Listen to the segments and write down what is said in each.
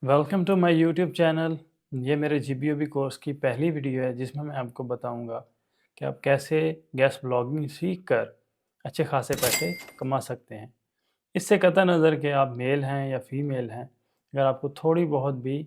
Welcome to my YouTube channel. ये मेरे जीबीओबी course की पहली वीडियो है जिसमें मैं आपको बताऊंगा कि आप कैसे गेस्ट ब्लॉगिंग सीख कर अच्छे खासे पैसे कमा सकते हैं। इससे कतई नज़र कि आप मेल हैं या फीमेल हैं, अगर आपको थोड़ी बहुत भी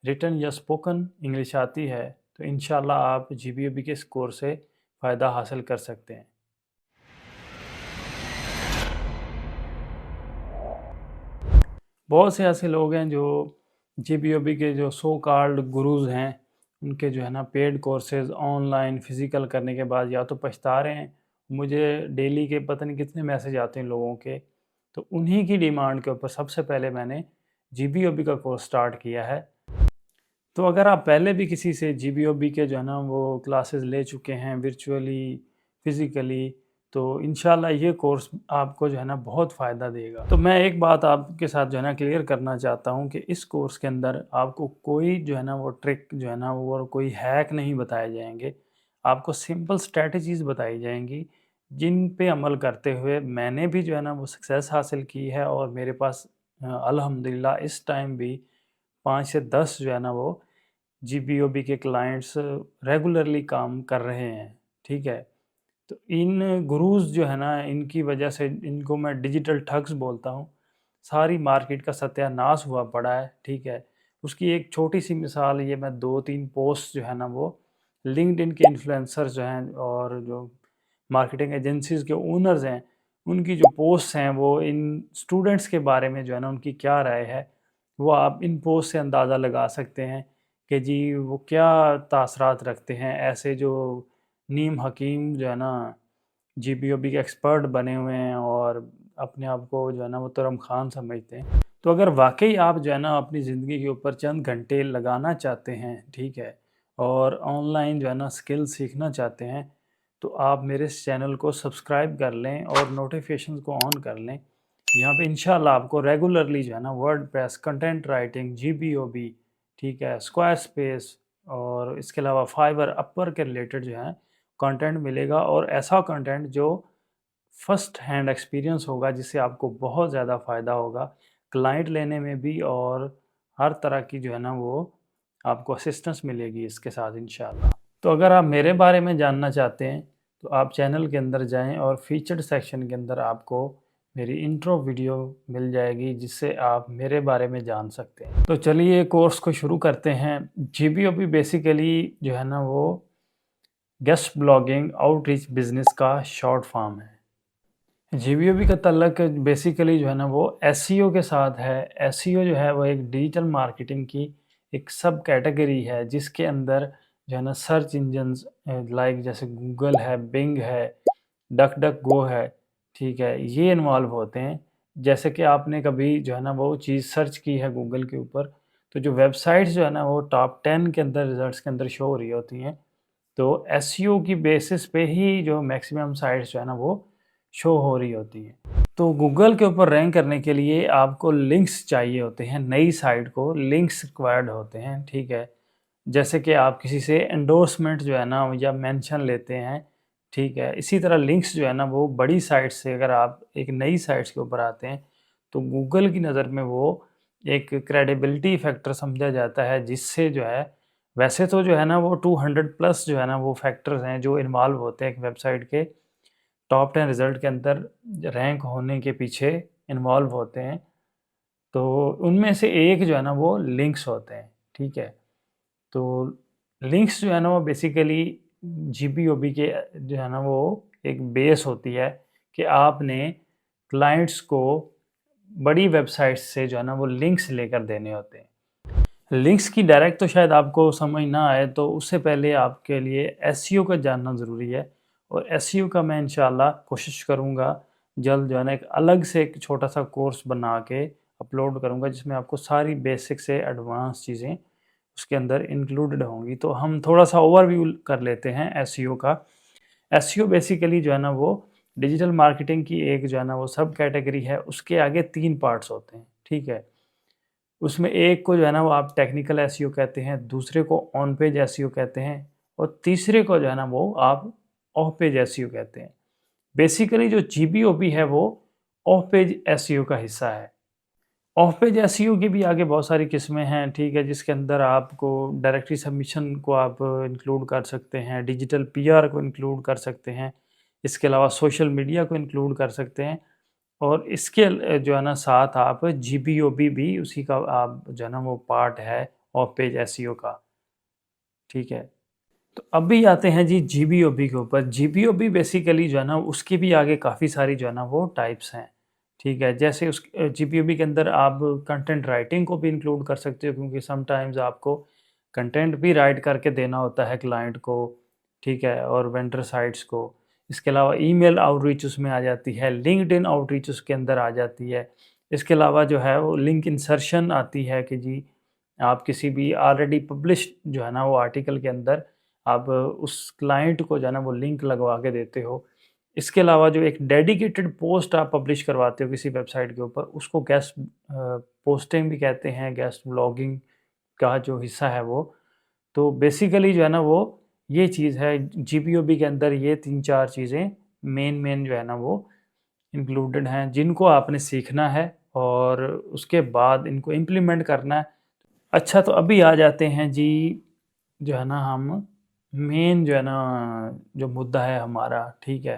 रिटन या स्पोकन इंग्लिश आती है तो इंशाल्लाह आप जीबीओबी के इस कोर्स से फ़ायदा हासिल कर सकते हैं। बहुत से ऐसे लोग हैं जो जीबीओबी के जो सो कॉल्ड गुरुज़ हैं, उनके जो है ना पेड कोर्सेज़ ऑनलाइन फ़िज़िकल करने के बाद या तो पछता रहे हैं। मुझे डेली के पता नहीं कितने मैसेज आते हैं लोगों के, तो उन्हीं की डिमांड के ऊपर सबसे पहले मैंने जीबीओबी का कोर्स स्टार्ट किया है। तो अगर आप पहले भी किसी से जीबीओबी के जो है ना वो क्लासेस ले चुके हैं वर्चुअली, फिज़िकली, तो इंशाल्लाह ये कोर्स आपको जो है ना बहुत फ़ायदा देगा। तो मैं एक बात आपके साथ जो है ना क्लियर करना चाहता हूँ कि इस कोर्स के अंदर आपको कोई जो है ना वो ट्रिक जो है ना वो कोई हैक नहीं बताए जाएँगे। आपको सिंपल स्ट्रैटेजीज़ बताई जाएँगी, जिन पे अमल करते हुए मैंने भी जो है ना वो सक्सेस हासिल की है और मेरे पास अल्हम्दुलिल्लाह इस टाइम भी 5 से 10 जो है ना वो जीबीओबी के क्लाइंट्स रेगुलरली काम कर रहे हैं, ठीक है? तो इन गुरुज़ जो है ना, इनकी वजह से इनको मैं डिजिटल ठग्स बोलता हूँ। सारी मार्केट का सत्यानाश हुआ पड़ा है, ठीक है? उसकी एक छोटी-सी मिसाल ये मैं 2-3 पोस्ट जो है ना वो लिंक्डइन के इन्फ्लुएंसर्स जो हैं और जो मार्केटिंग एजेंसीज़ के ओनर्स हैं, उनकी जो पोस्ट्स हैं वो इन स्टूडेंट्स के बारे में जो है ना उनकी क्या राय है, वो आप इन पोस्ट से अंदाज़ा लगा सकते हैं कि जी वो क्या तासरात रखते हैं। ऐसे जो नीम हकीम जो है ना जीबीओबी के एक्सपर्ट बने हुए हैं और अपने आप को जो है ना वो तुरम खान समझते हैं। तो अगर वाक़ई आप जो है ना अपनी ज़िंदगी के ऊपर चंद घंटे लगाना चाहते हैं, ठीक है? और ऑनलाइन जो है ना स्किल सीखना चाहते हैं, तो आप मेरे इस चैनल को सब्सक्राइब कर लें और नोटिफ़िकेशंस को ऑन कर लें। यहाँ पे इंशाल्लाह आपको रेगुलरली जो है ना वर्डप्रेस, कंटेंट राइटिंग, जीबीओबी, ठीक है, स्क्वायरस्पेस और इसके अलावा फाइवर, अपवर्क के रिलेटेड जो है कंटेंट मिलेगा और ऐसा कंटेंट जो फर्स्ट हैंड एक्सपीरियंस होगा जिससे आपको बहुत ज़्यादा फ़ायदा होगा क्लाइंट लेने में भी और हर तरह की जो है ना वो आपको असिस्टेंस मिलेगी इसके साथ इंशाल्लाह। तो अगर आप मेरे बारे में जानना चाहते हैं तो आप चैनल के अंदर जाएं और फीचर्ड सेक्शन के अंदर आपको मेरी इंट्रो वीडियो मिल जाएगी जिससे आप मेरे बारे में जान सकते हैं। तो चलिए कोर्स को शुरू करते हैं। जीबीओबी बेसिकली जो है ना वो गेस्ट ब्लॉगिंग आउटरीच बिजनेस का शॉर्ट फॉर्म है। जीबीओबी का तल्लक बेसिकली जो है ना वो एसईओ के साथ है। एसईओ जो है वो एक डिजिटल मार्केटिंग की एक सब कैटेगरी है जिसके अंदर जो है ना सर्च इंजन्स लाइक जैसे गूगल है, बिंग है, डक डक गो है, ठीक है, ये इन्वॉल्व होते हैं। जैसे कि आपने कभी जो है ना वो चीज़ सर्च की है गूगल के ऊपर, तो जो वेबसाइट्स जो है ना वो टॉप 10 के अंदर रिजल्ट्स के अंदर शो हो रही होती हैं। तो एसईओ की बेसिस पे ही जो मैक्सिमम साइट्स जो है ना वो शो हो रही होती हैं। तो गूगल के ऊपर रैंक करने के लिए आपको लिंक्स चाहिए होते हैं, नई साइट को लिंक्स रिक्वायर्ड होते हैं, ठीक है। जैसे कि आप किसी से एंडोर्समेंट जो है ना या मेंशन लेते हैं, ठीक है। इसी तरह लिंक्स जो है ना वो बड़ी साइट से अगर आप एक नई साइट्स के ऊपर आते हैं तो गूगल की नज़र में वो एक क्रेडिबिलिटी फैक्टर समझा जाता है जिससे जो है वैसे तो जो है ना वो 200 प्लस जो है ना वो फैक्टर्स हैं जो इन्वॉल्व होते हैं एक वेबसाइट के टॉप 10 रिजल्ट के अंदर रैंक होने के पीछे इन्वॉल्व होते हैं। तो उनमें से एक जो है ना वो लिंक्स होते हैं, ठीक है। तो लिंक्स जो है ना वो बेसिकली जीबीओबी के जो है ना वो एक बेस होती है कि आपने क्लाइंट्स को बड़ी वेबसाइट्स से जो है ना वो लिंक्स लेकर देने होते हैं। लिंक्स की डायरेक्ट तो शायद आपको समझ ना आए, तो उससे पहले आपके लिए एसईओ का जानना ज़रूरी है और एसईओ का मैं इंशाल्लाह कोशिश करूँगा जल्द जो है ना एक अलग से एक छोटा सा कोर्स बना के अपलोड करूँगा जिसमें आपको सारी बेसिक से एडवांस चीज़ें उसके अंदर इंक्लूडेड होंगी। तो हम थोड़ा सा ओवरव्यू कर लेते हैं एसईओ का। एसईओ बेसिकली जो है ना वो डिजिटल मार्केटिंग की एक जो है ना वो सब कैटेगरी है, उसके आगे 3 पार्ट्स होते हैं, ठीक है। उसमें एक को जो है ना वो आप टेक्निकल एसईओ कहते हैं, दूसरे को ऑन पेज एसईओ कहते हैं और तीसरे को जो है ना वो आप ऑफ पेज एसईओ कहते हैं। बेसिकली जो जीबीओबी है वो ऑफ पेज एसईओ का हिस्सा है। ऑफ पेज एसईओ की भी आगे बहुत सारी किस्में हैं, ठीक है, जिसके अंदर आपको डायरेक्टरी सबमिशन को आप इंक्लूड कर सकते हैं, डिजिटल पीआर को इंक्लूड कर सकते हैं, इसके अलावा सोशल मीडिया को इंक्लूड कर सकते हैं, और इसके जो है ना साथ आप जीबीओबी भी उसी का आप जो है ना वो पार्ट है ऑफ पेज एसईओ का, ठीक है। तो अभी आते हैं जी जीबीओबी के ऊपर। जीबीओबी बेसिकली जो है ना उसकी भी आगे काफ़ी सारी जो है ना वो टाइप्स हैं, ठीक है। जैसे उस जीबीओबी के अंदर आप कंटेंट राइटिंग को भी इंक्लूड कर सकते हो, क्योंकि समटाइम्स आपको कंटेंट भी राइट करके देना होता है क्लाइंट को, ठीक है, और वेंडर साइट्स को। इसके अलावा ईमेल आउटरीच उसमें आ जाती है, लिंक्डइन आउटरीच उसके अंदर आ जाती है। इसके अलावा जो है वो लिंक इंसर्शन आती है कि जी आप किसी भी ऑलरेडी पब्लिश्ड जो है ना वो आर्टिकल के अंदर आप उस क्लाइंट को जो है ना वो लिंक लगवा के देते हो। इसके अलावा जो एक डेडिकेटेड पोस्ट आप पब्लिश करवाते हो किसी वेबसाइट के ऊपर, उसको गेस्ट पोस्टिंग भी कहते हैं, गेस्ट ब्लॉगिंग का जो हिस्सा है वो। तो बेसिकली जो है ना वो ये चीज़ है जीपीओबी के अंदर, ये 3-4 चीज़ें मेन जो है ना वो इंक्लूडेड हैं, जिनको आपने सीखना है और उसके बाद इनको इम्प्लीमेंट करना है। अच्छा, तो अभी आ जाते हैं जी जो है ना हम मेन जो है ना जो मुद्दा है हमारा, ठीक है,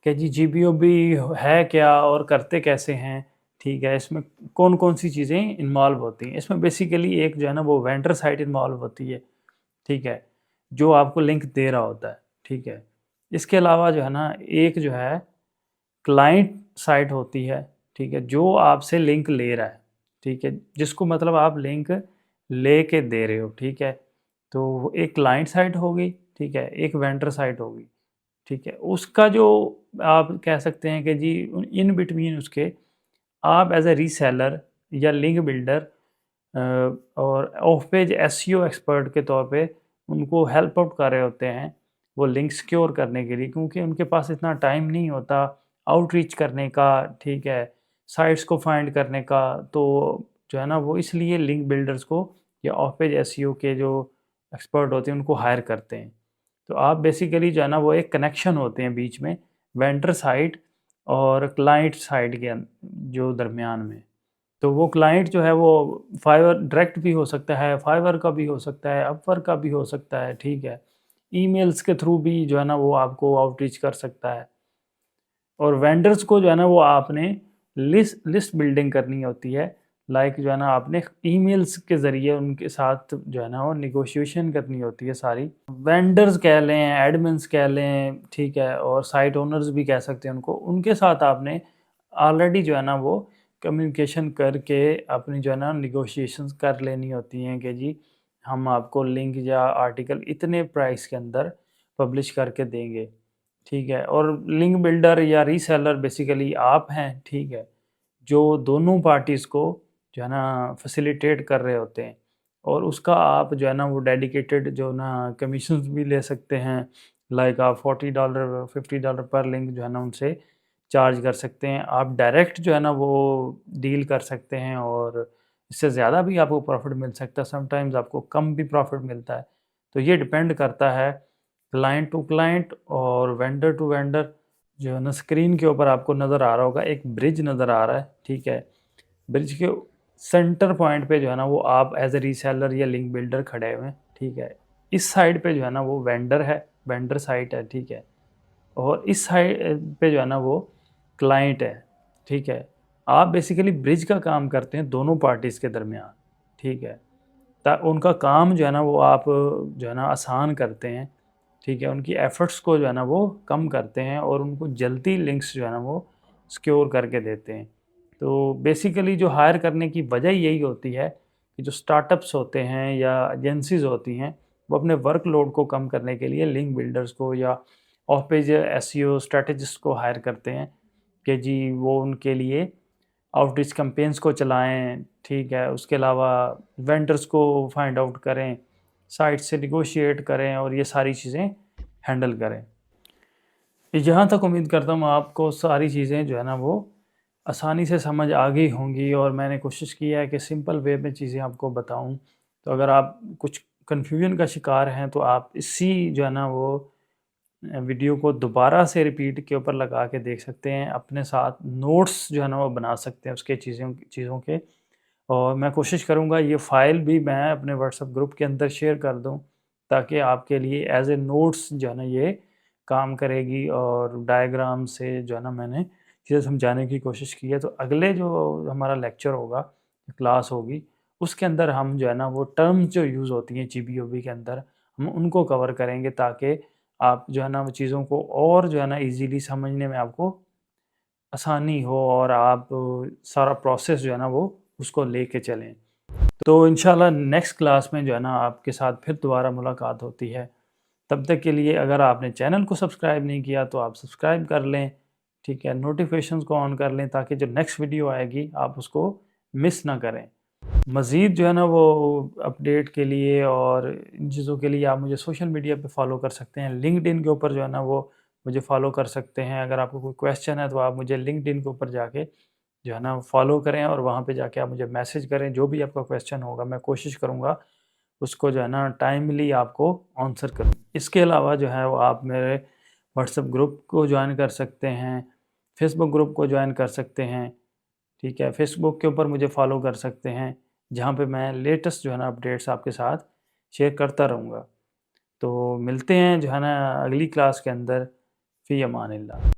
कि जी जीपीओबी है क्या और करते कैसे हैं, ठीक है, इसमें कौन-कौन सी चीज़ें इन्वॉल्व होती हैं। इसमें बेसिकली एक जो है ना वो वेंडर साइट इन्वॉल्व होती है, ठीक है, जो आपको लिंक दे रहा होता है, ठीक है। इसके अलावा जो है ना एक जो है क्लाइंट साइट होती है, ठीक है, जो आपसे लिंक ले रहा है, ठीक है, जिसको मतलब आप लिंक लेके दे रहे हो, ठीक है। तो एक क्लाइंट साइट होगी, ठीक है, एक वेंडर साइट होगी, ठीक है। उसका जो आप कह सकते हैं कि जी इन बिटवीन उसके आप एज ए रीसेलर या लिंक बिल्डर और ऑफ पेज एसईओ एक्सपर्ट के तौर पे उनको हेल्प आउट कर रहे होते हैं वो लिंक सिक्योर करने के लिए, क्योंकि उनके पास इतना टाइम नहीं होता आउटरीच करने का, ठीक है, साइट्स को फाइंड करने का। तो जो है ना वो इसलिए लिंक बिल्डर्स को या ऑफ पेज एसईओ के जो एक्सपर्ट होते हैं उनको हायर करते हैं। तो आप बेसिकली जो है ना वो एक कनेक्शन होते हैं बीच में वेंडर साइट और क्लाइंट साइट के जो दरमियान में। तो वो क्लाइंट जो है वो फाइवर डायरेक्ट भी हो सकता है, फाइवर का भी हो सकता है, अपवर्क का भी हो सकता है, ठीक है। ईमेल्स के थ्रू भी जो है ना वो आपको आउटरीच कर सकता है। और वेंडर्स को जो है ना वो आपने लिस्ट लिस्ट बिल्डिंग करनी होती है, लाइक जो है ना आपने ईमेल्स के ज़रिए उनके साथ जो है ना वो नेगोशिएशन करनी होती है सारी। वेंडर्स कह लें, एडमिन्स कह लें, ठीक है, और साइट ओनर्स भी कह सकते हैं उनको, उनके साथ आपने ऑलरेडी जो है ना वो कम्युनिकेशन करके अपनी जो है ना नेगोशिएशंस कर लेनी होती हैं कि जी हम आपको लिंक या आर्टिकल इतने प्राइस के अंदर पब्लिश करके देंगे, ठीक है। और लिंक बिल्डर या रीसेलर बेसिकली आप हैं, ठीक है, जो दोनों पार्टीज़ को जो है ना फैसिलिटेट कर रहे होते हैं, और उसका आप जो है ना वो डेडिकेटेड जो ना कमीशंस भी ले सकते हैं, लाइक आप $40 $50 पर लिंक जो है ना उनसे चार्ज कर सकते हैं। आप डायरेक्ट जो है ना वो डील कर सकते हैं और इससे ज़्यादा भी आपको प्रॉफ़िट मिल सकता है, समटाइम्स आपको कम भी प्रॉफ़िट मिलता है। तो ये डिपेंड करता है क्लाइंट टू क्लाइंट और वेंडर टू वेंडर। जो है ना स्क्रीन के ऊपर आपको नज़र आ रहा होगा एक ब्रिज नज़र आ रहा है, ठीक है। ब्रिज के सेंटर पॉइंट पे जो है ना वो आप एज ए रीसेलर या लिंक बिल्डर खड़े हुए हैं, ठीक है। इस साइड पे जो है ना वो वेंडर है, वेंडर साइट है, ठीक है, और इस साइड पे जो है ना वो क्लाइंट है, ठीक है। आप बेसिकली ब्रिज का काम करते हैं दोनों पार्टीज़ के दरमियान, ठीक है। उनका काम जो है ना वो आप जो है ना आसान करते हैं, ठीक है, उनकी एफ़र्ट्स को जो है ना वो कम करते हैं और उनको जल्दी लिंक्स जो है ना वो सिक्योर करके देते हैं। तो बेसिकली जो हायर करने की वजह यही होती है कि जो स्टार्टअप्स होते हैं या एजेंसीज़ होती हैं, वो अपने वर्कलोड को कम करने के लिए लिंक बिल्डर्स को या ऑफ पेज एसईओ स्ट्रैटेजिस्ट को हायर करते हैं कि जी वो उनके लिए आउटरीच कैंपेन्स को चलाएँ, ठीक है। उसके अलावा वेंडर्स को फाइंड आउट करें, साइट से नेगोशिएट करें और ये सारी चीज़ें हैंडल करें। यहाँ तक उम्मीद करता हूँ आपको सारी चीज़ें जो है ना वो आसानी से समझ आ गई होंगी और मैंने कोशिश की है कि सिंपल वे में चीज़ें आपको बताऊँ। तो अगर आप कुछ कन्फ्यूजन का शिकार हैं तो आप इसी जो है ना वो वीडियो को दोबारा से रिपीट के ऊपर लगा के देख सकते हैं, अपने साथ नोट्स जो है ना वो बना सकते हैं उसके चीज़ों चीज़ों के, और मैं कोशिश करूँगा ये फ़ाइल भी मैं अपने व्हाट्सएप ग्रुप के अंदर शेयर कर दूँ, ताकि आपके लिए एज़ ए नोट्स जो है ना ये काम करेगी। और डायग्राम से जो है ना मैंने चीज़ें समझाने की कोशिश की है। तो अगले जो हमारा लेक्चर होगा, क्लास होगी, उसके अंदर हम जो है ना वो टर्म्स जो यूज़ होती हैं जीबीओबी के अंदर, हम उनको कवर करेंगे, ताकि आप जो है ना वो चीज़ों को और जो है ना ईज़िली समझने में आपको आसानी हो और आप सारा प्रोसेस जो है ना वो उसको लेके चलें। तो इंशाल्लाह नेक्स्ट क्लास में जो है ना आपके साथ फिर दोबारा मुलाकात होती है। तब तक के लिए अगर आपने चैनल को सब्सक्राइब नहीं किया तो आप सब्सक्राइब कर लें, ठीक है? नोटिफ़िकेशंस को ऑन कर लें, ताकि जो नेक्स्ट वीडियो आएगी आप उसको मिस ना करें। मज़ीद जो है ना वो अपडेट के लिए और इन चीज़ों के लिए आप मुझे सोशल मीडिया पे फ़ॉलो कर सकते हैं। लिंक्डइन के ऊपर जो है ना वो मुझे फ़ॉलो कर सकते हैं। अगर आपको कोई क्वेश्चन है तो आप मुझे लिंक्डइन के ऊपर जाके जो है ना फ़ॉलो करें और वहाँ पे जाके आप मुझे मैसेज करें। जो भी आपका क्वेश्चन होगा मैं कोशिश करूँगा उसको जो है ना टाइमली आपको आंसर करूँ। इसके अलावा जो है वो आप मेरे व्हाट्सएप ग्रुप को जॉइन कर सकते हैं, फेसबुक ग्रुप को जॉइन कर सकते हैं, ठीक है? फेसबुक के ऊपर मुझे फ़ॉलो कर सकते हैं, जहाँ पे मैं लेटेस्ट जो है ना अपडेट्स आपके साथ शेयर करता रहूँगा। तो मिलते हैं जो है ना अगली क्लास के अंदर। फ़ी अमानिल्लाह।